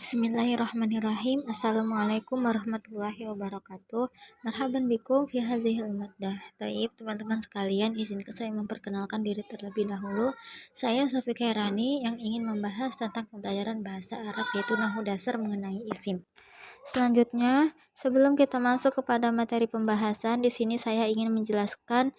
Bismillahirrahmanirrahim. Assalamualaikum warahmatullahi wabarakatuh. Marhaban bikum fi hadhil maddah. Taib, teman-teman sekalian, izinkan saya memperkenalkan diri terlebih dahulu. Saya Sofi Khairani yang ingin membahas tentang pembelajaran bahasa Arab, yaitu nahwu dasar mengenai isim. Selanjutnya, sebelum kita masuk kepada materi pembahasan, di sini saya ingin menjelaskan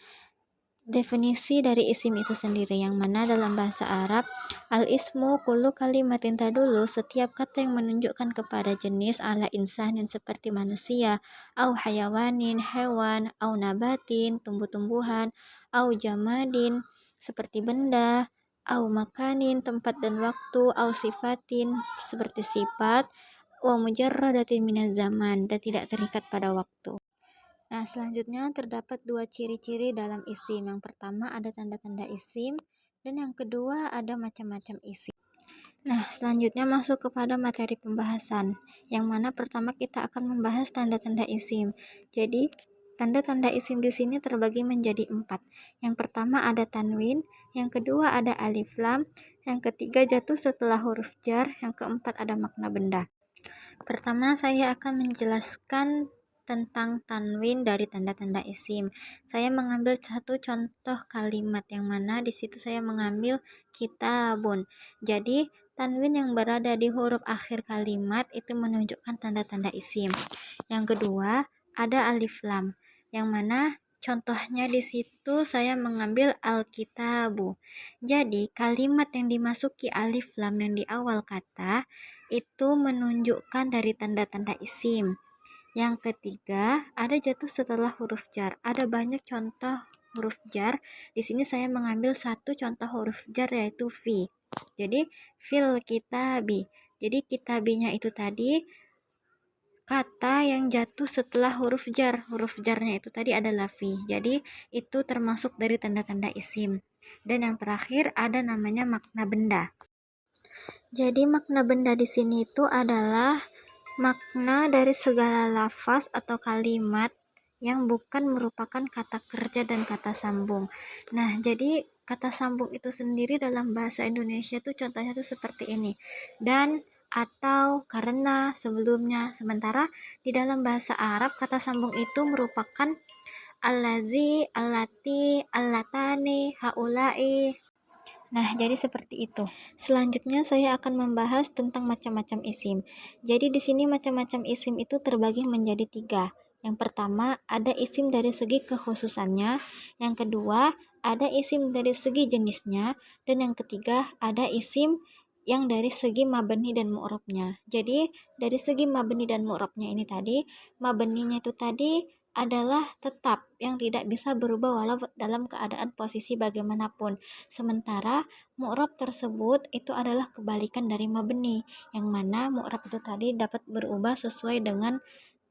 definisi dari isim itu sendiri, yang mana dalam bahasa Arab al-ismu kullu kalimatin tadulu, setiap kata yang menunjukkan kepada jenis ala insanin seperti manusia, au hayawanin hewan, au nabatin tumbuh-tumbuhan, au jamadin seperti benda, au makanin tempat dan waktu, au sifatin seperti sifat, wa mujarradatin minaz zaman dan tidak terikat pada waktu. Nah, selanjutnya terdapat dua ciri-ciri dalam isim. Yang pertama ada tanda-tanda isim, dan yang kedua ada macam-macam isim. Nah, selanjutnya masuk kepada materi pembahasan, yang mana pertama kita akan membahas tanda-tanda isim. Jadi, tanda-tanda isim di sini terbagi menjadi 4. Yang pertama ada tanwin, yang kedua ada alif lam, yang ketiga jatuh setelah huruf jar, yang keempat ada makna benda. Pertama, saya akan menjelaskan tentang tanwin dari tanda-tanda isim. Saya mengambil satu contoh kalimat, yang mana di situ saya mengambil kitabun. Jadi, tanwin yang berada di huruf akhir kalimat itu menunjukkan tanda-tanda isim. Yang kedua, ada alif lam, yang mana contohnya di situ saya mengambil alkitabu. Jadi, kalimat yang dimasuki alif lam yang di awal kata itu menunjukkan dari tanda-tanda isim. Yang ketiga, ada jatuh setelah huruf jar. Ada banyak contoh huruf jar. Di sini saya mengambil satu contoh huruf jar, yaitu fi. Jadi, fil kitabi. Jadi, kitabinya itu tadi kata yang jatuh setelah huruf jar. Huruf jarnya itu tadi adalah fi. Jadi, itu termasuk dari tanda-tanda isim. Dan yang terakhir ada namanya makna benda. Jadi makna benda di sini itu adalah makna dari segala lafaz atau kalimat yang bukan merupakan kata kerja dan kata sambung. Nah, jadi kata sambung itu sendiri dalam bahasa Indonesia itu contohnya tuh seperti ini. Dan, atau, karena, sebelumnya. Sementara di dalam bahasa Arab kata sambung itu merupakan allazi, allati, allatani, haulai. Nah, jadi seperti itu. Selanjutnya saya akan membahas tentang macam-macam isim. Jadi di sini macam-macam isim itu terbagi menjadi 3. Yang pertama ada isim dari segi kekhususannya, yang kedua ada isim dari segi jenisnya, dan yang ketiga ada isim yang dari segi mabni dan mu'rabnya. Jadi dari segi mabni dan mu'rabnya ini tadi, mabninya itu tadi adalah tetap yang tidak bisa berubah walau dalam keadaan posisi bagaimanapun. Sementara mu'rab tersebut itu adalah kebalikan dari mabni, yang mana mu'rab itu tadi dapat berubah sesuai dengan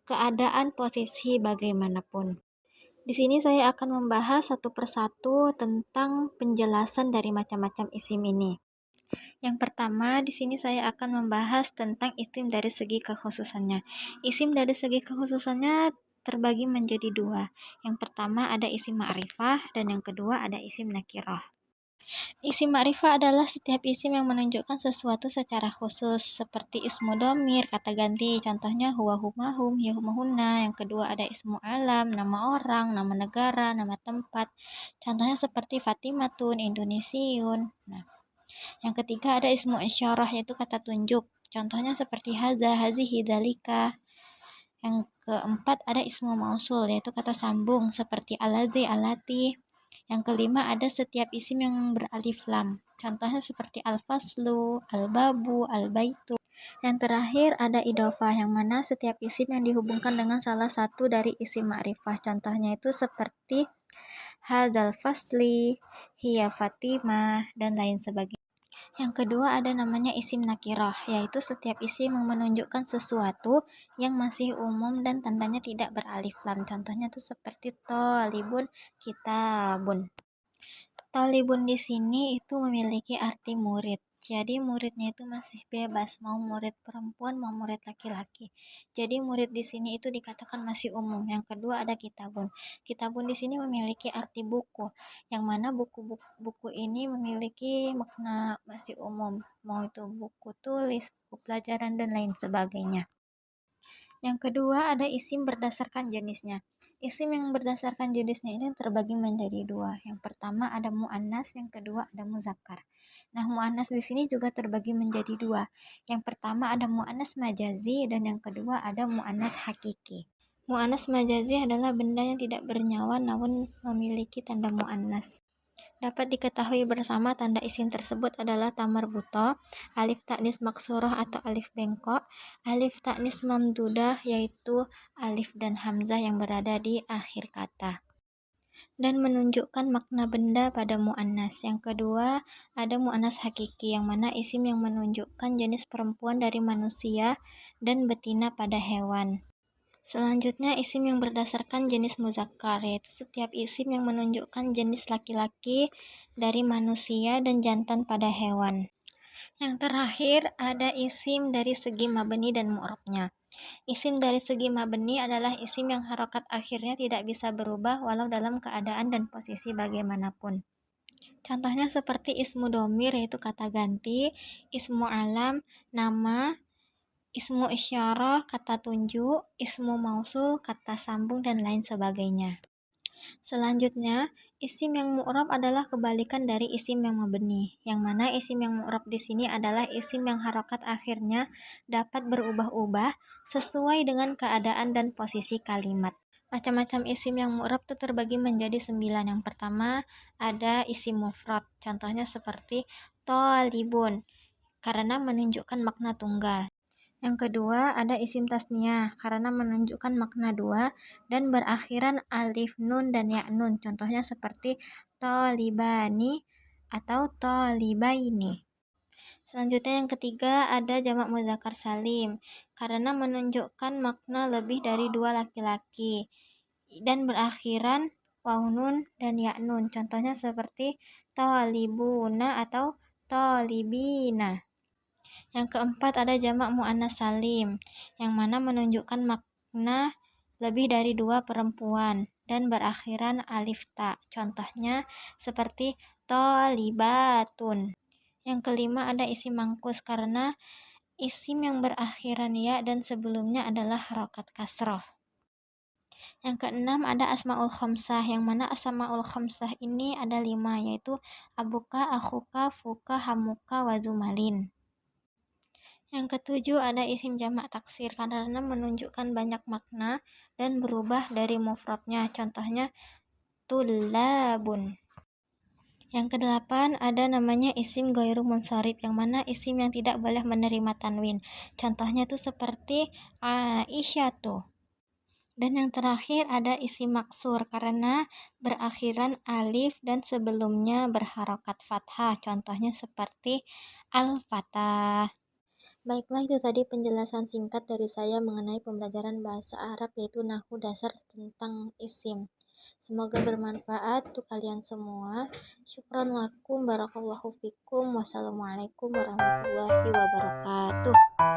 keadaan posisi bagaimanapun. Di sini saya akan membahas satu persatu tentang penjelasan dari macam-macam isim ini. Yang pertama, di sini saya akan membahas tentang isim dari segi kekhususannya. Isim dari segi kekhususannya terbagi menjadi 2. Yang pertama ada isim ma'rifah, dan yang kedua ada isim nakirah. Isim ma'rifah adalah setiap isim yang menunjukkan sesuatu secara khusus, seperti ismu domir, kata ganti, contohnya huwa huma hum, hiya huma hunna. Yang kedua ada ismu alam, nama orang, nama negara, nama tempat, contohnya seperti Fatimatun, Indonesiun. Nah, yang ketiga ada ismu isyarah, yaitu kata tunjuk, contohnya seperti haza, hazihi, dzalika. Yang keempat ada ismu mausul, yaitu kata sambung, seperti aladzi, alati. Yang kelima ada setiap isim yang beralif lam, contohnya seperti al-faslu, al-babu, al-baitu. Yang terakhir ada idhofah, yang mana setiap isim yang dihubungkan dengan salah satu dari isim ma'rifah, contohnya itu seperti hadzal fasli, hiya Fatimah, dan lain sebagainya. Yang kedua ada namanya isim nakirah, yaitu setiap isim yang menunjukkan sesuatu yang masih umum dan tandanya tidak beralif lam. Contohnya tuh seperti tolibun, kitabun. Tolibun di sini itu memiliki arti murid. Jadi muridnya itu masih bebas, mau murid perempuan, mau murid laki-laki. Jadi murid di sini itu dikatakan masih umum. Yang kedua ada kitabun. Kitabun di sini memiliki arti buku, yang mana buku ini memiliki makna masih umum, mau itu buku tulis, buku pelajaran dan lain sebagainya. Yang kedua ada isim berdasarkan jenisnya. Isim yang berdasarkan jenisnya ini terbagi menjadi dua. Yang pertama ada mu'annas, yang kedua ada muzakkar. Nah, mu'annas di sini juga terbagi menjadi dua. Yang pertama ada mu'annas majazi dan yang kedua ada mu'annas hakiki. Mu'annas majazi adalah benda yang tidak bernyawa namun memiliki tanda mu'annas. Dapat diketahui bersama tanda isim tersebut adalah tamar buto, alif taknis maksurah atau alif bengkok, alif taknis mamdudah yaitu alif dan hamzah yang berada di akhir kata, dan menunjukkan makna benda pada mu'annas. Yang kedua, ada mu'annas hakiki, yang mana isim yang menunjukkan jenis perempuan dari manusia dan betina pada hewan. Selanjutnya, isim yang berdasarkan jenis muzakkar, yaitu setiap isim yang menunjukkan jenis laki-laki dari manusia dan jantan pada hewan. Yang terakhir, ada isim dari segi mabni dan mu'rabnya. Isim dari segi mabni adalah isim yang harokat akhirnya tidak bisa berubah walau dalam keadaan dan posisi bagaimanapun. Contohnya seperti ismu domir, yaitu kata ganti, ismu alam, nama, ismu isyarah, kata tunjuk, ismu mausul, kata sambung, dan lain sebagainya. Selanjutnya, isim yang mu'rab adalah kebalikan dari isim yang mabni, yang mana isim yang mu'rab di sini adalah isim yang harokat akhirnya dapat berubah-ubah sesuai dengan keadaan dan posisi kalimat. Macam-macam isim yang mu'rab itu terbagi menjadi 9. Yang pertama ada isim mufrad, contohnya seperti tolibun, karena menunjukkan makna tunggal. Yang kedua ada isim tasniyah karena menunjukkan makna dua dan berakhiran alif nun dan ya nun. Contohnya seperti tolibani atau tolibaini. Selanjutnya yang ketiga ada jamak muzakkar salim karena menunjukkan makna lebih dari dua laki-laki dan berakhiran waw nun dan ya nun. Contohnya seperti tolibuna atau tolibina. Yang keempat ada jamak mu'annas salim, yang mana menunjukkan makna lebih dari dua perempuan dan berakhiran alif ta. Contohnya seperti tolibatun. Yang kelima ada isim mangkus karena isim yang berakhiran ya dan sebelumnya adalah harokat kasroh. Yang keenam ada asmaul khamsah, yang mana asmaul khamsah ini ada 5, yaitu abuka, akhuka, fuka, hamuka, wazumalin. Yang ketujuh ada isim jamak taksir karena menunjukkan banyak makna dan berubah dari mufradnya. Contohnya tullabun. Yang kedelapan ada namanya isim ghairu munsharif, yang mana isim yang tidak boleh menerima tanwin. Contohnya tuh seperti Aisyatu. Dan yang terakhir ada isim maksur karena berakhiran alif dan sebelumnya berharokat fathah. Contohnya seperti al-fatah. Baiklah, itu tadi penjelasan singkat dari saya mengenai pembelajaran bahasa Arab, yaitu nahwu dasar tentang isim. Semoga bermanfaat untuk kalian semua. Syukran lakum, barakallahu fikum, wassalamualaikum warahmatullahi wabarakatuh.